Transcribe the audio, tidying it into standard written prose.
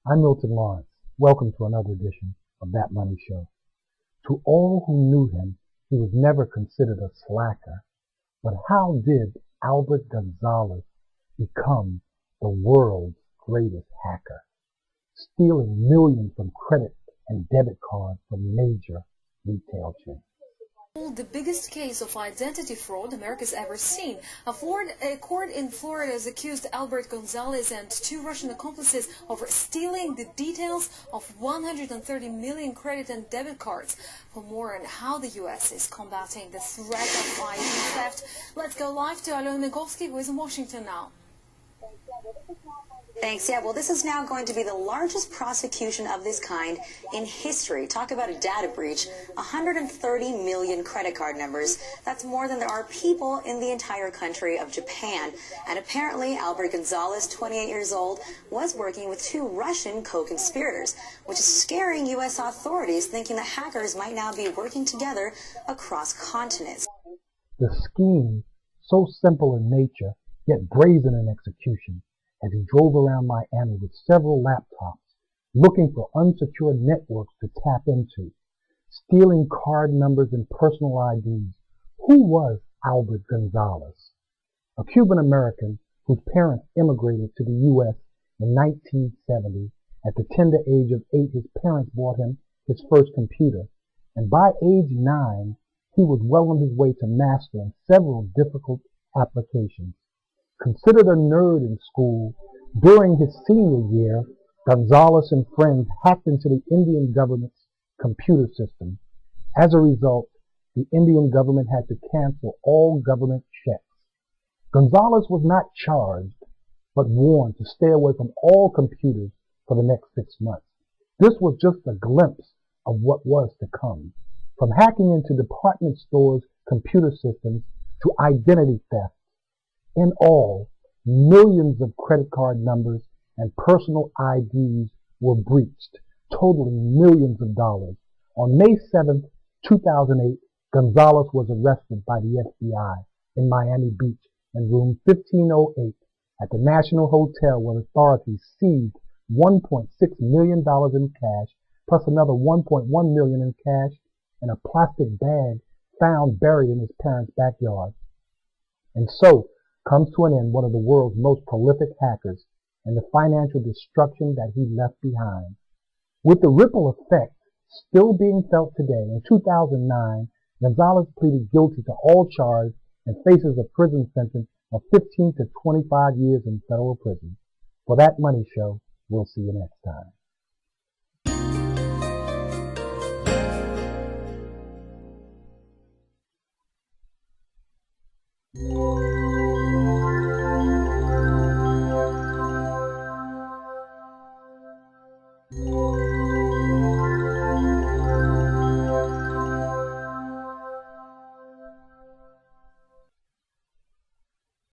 I'm Milton Lawrence. Welcome to another edition of That Money Show. To all who knew him, he was never considered a slacker. But how did Albert Gonzalez become the world's greatest hacker, stealing millions from credit and debit cards from major retail chains? The biggest case of identity fraud America's ever seen. A court in Florida has accused Albert Gonzalez and two Russian accomplices of stealing the details of 130 million credit and debit cards. For more on how the U.S. is combating the threat of ID theft, let's go live to Alona Minkowski, who is in Washington now. Thanks. Yeah, well, this is now going to be the largest prosecution of this kind in history. Talk about a data breach. 130 million credit card numbers. That's more than there are people in the entire country of Japan. And apparently, Albert Gonzalez, 28 years old, was working with two Russian co-conspirators, which is scaring U.S. authorities, thinking that hackers might now be working together across continents. The scheme, so simple in nature, yet brazen in execution, as he drove around Miami with several laptops, looking for unsecured networks to tap into, stealing card numbers and personal IDs. Who was Albert Gonzalez? A Cuban-American whose parents immigrated to the U.S. in 1970. At the tender age of 8, his parents bought him his first computer, and by age 9, he was well on his way to mastering several difficult applications. Considered a nerd in school, during his senior year, Gonzalez and friends hacked into the Indian government's computer system. As a result, the Indian government had to cancel all government checks. Gonzalez was not charged, but warned to stay away from all computers for the next 6 months. This was just a glimpse of what was to come. From hacking into department stores' computer systems to identity theft. In all, millions of credit card numbers and personal IDs were breached, totaling millions of dollars. On May 7, 2008, Gonzalez was arrested by the FBI in Miami Beach in room 1508 at the National Hotel, where authorities seized $1.6 million in cash, plus another $1.1 million in cash in a plastic bag found buried in his parents' backyard. And so comes to an end one of the world's most prolific hackers and the financial destruction that he left behind. With the ripple effect still being felt today, in 2009, Gonzalez pleaded guilty to all charges and faces a prison sentence of 15 to 25 years in federal prison. For That Money Show, we'll see you next time.